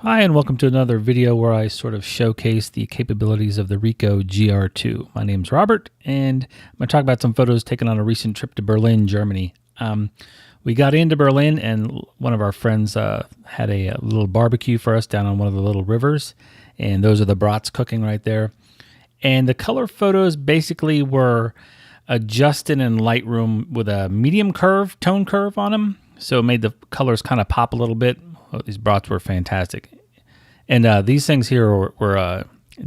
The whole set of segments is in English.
Hi, and welcome to another video where I sort of showcase the capabilities of the Ricoh GR II. My name's Robert, and I'm going to talk about some photos taken on a recent trip to Berlin, Germany. We got into Berlin, and one of our friends had a little barbecue for us down on one of the little rivers, and those are the brats cooking right there. And the color photos basically were adjusted in Lightroom with a medium tone curve on them, so it made the colors kind of pop a little bit. Oh, these brats were fantastic. And these things here were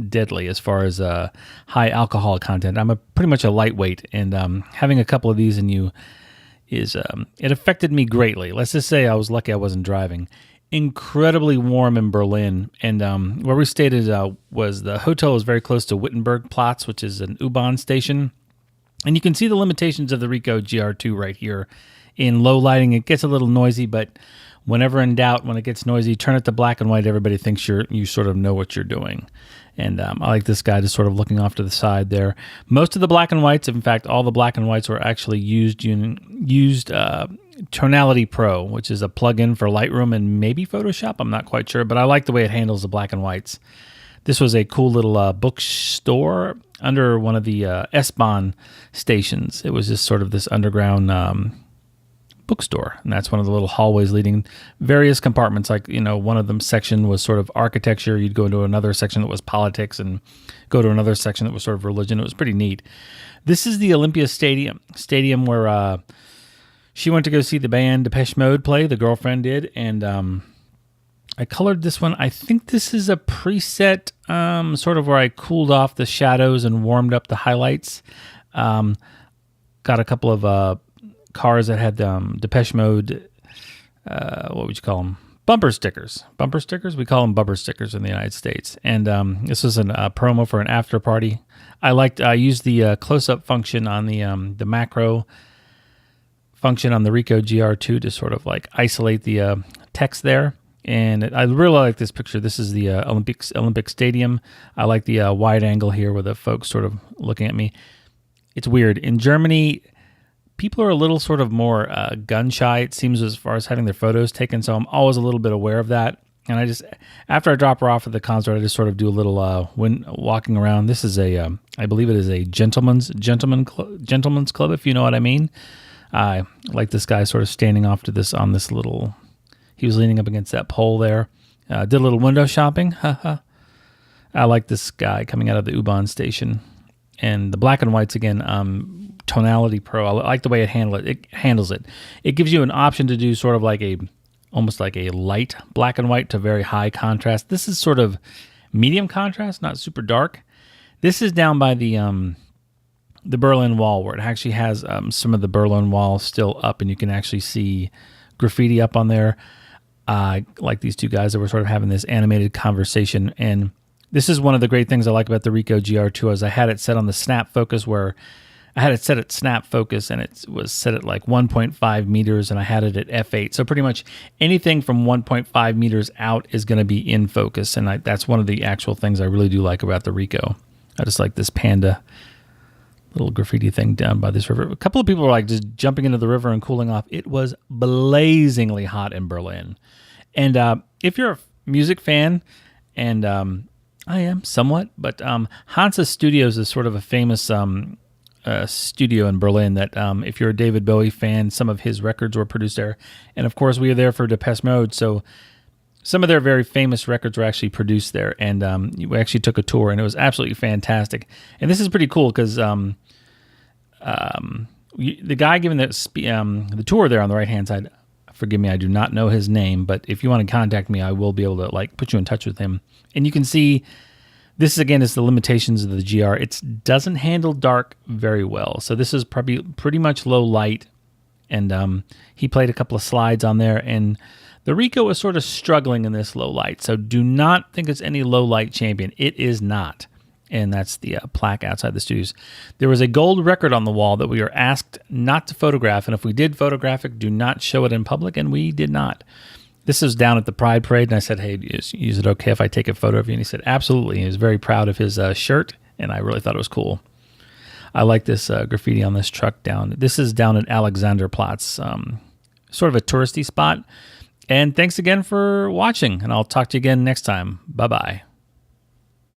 deadly as far as high alcohol content. I'm pretty much a lightweight, and having a couple of these in you it affected me greatly. Let's just say I was lucky I wasn't driving. Incredibly warm in Berlin, and where we stayed was the hotel was very close to Wittenberg Platz, which is an U-Bahn station. And you can see the limitations of the Ricoh GR II right here. In low lighting, it gets a little noisy, but whenever in doubt, when it gets noisy, turn it to black and white. Everybody thinks you sort of know what you're doing. And I like this guy just sort of looking off to the side there. Most of the black and whites, in fact, all the black and whites were actually used Tonality Pro, which is a plugin for Lightroom and maybe Photoshop. I'm not quite sure, but I like the way it handles the black and whites. This was a cool little bookstore under one of the S-Bahn stations. It was just sort of this underground bookstore, and that's one of the little hallways leading various compartments. Like, one of them section was sort of architecture. You'd go into another section that was politics, and go to another section that was sort of religion. It was pretty neat. This is the Olympia Stadium where she went to go see the band Depeche Mode play. The girlfriend did, and I colored this one. I think this is a preset, sort of where I cooled off the shadows and warmed up the highlights. Got a couple of cars that had Depeche Mode, what would you call them? Bumper stickers. Bumper stickers? We call them bumper stickers in the United States. And this was a promo for an after party. I used the close-up function on the macro function on the Ricoh GR II to sort of like isolate the text there. And I really like this picture. This is the Olympic Stadium. I like the wide angle here with the folks sort of looking at me. It's weird. In Germany, people are a little sort of more gun shy, it seems, as far as having their photos taken. So I'm always a little bit aware of that. And after I drop her off at the concert, I just sort of do a little walking around. This is I believe it is a gentleman's club, if you know what I mean. I like this guy sort of standing off to this on this little. He was leaning up against that pole there. Did a little window shopping. I like this guy coming out of the U-Bahn station. And the black and whites again. Tonality Pro. I like the way it handles it. It gives you an option to do sort of like almost like a light black and white to very high contrast. This is sort of medium contrast, not super dark. This is down by the Berlin Wall, where it actually has some of the Berlin Wall still up, and you can actually see graffiti up on there. Like these two guys that were sort of having this animated conversation. And this is one of the great things I like about the Ricoh GR II is I had it set on the snap focus where I had it set at snap focus, and it was set at like 1.5 meters, and I had it at f8. So pretty much anything from 1.5 meters out is going to be in focus, and that's one of the actual things I really do like about the Ricoh. I just like this panda little graffiti thing down by this river. A couple of people were like just jumping into the river and cooling off. It was blazingly hot in Berlin. And if you're a music fan, and I am somewhat, but Hansa Studios is sort of a famous studio in Berlin that if you're a David Bowie fan, some of his records were produced there. And of course, we were there for Depeche Mode, so some of their very famous records were actually produced there. And we actually took a tour, and it was absolutely fantastic. And this is pretty cool because the guy giving the tour there on the right-hand side, forgive me, I do not know his name, but if you want to contact me, I will be able to put you in touch with him. And you can see this, again, is the limitations of the GR. It doesn't handle dark very well. So this is probably pretty much low light. And he played a couple of slides on there. And the Ricoh is sort of struggling in this low light. So do not think it's any low light champion. It is not. And that's the plaque outside the studios. There was a gold record on the wall that we were asked not to photograph. And if we did photograph it, do not show it in public. And we did not. This is down at the Pride Parade, and I said, hey, is it okay if I take a photo of you? And he said, absolutely. He was very proud of his shirt, and I really thought it was cool. I like this graffiti on this truck down. This is down at Alexanderplatz, sort of a touristy spot. And thanks again for watching, and I'll talk to you again next time. Bye-bye.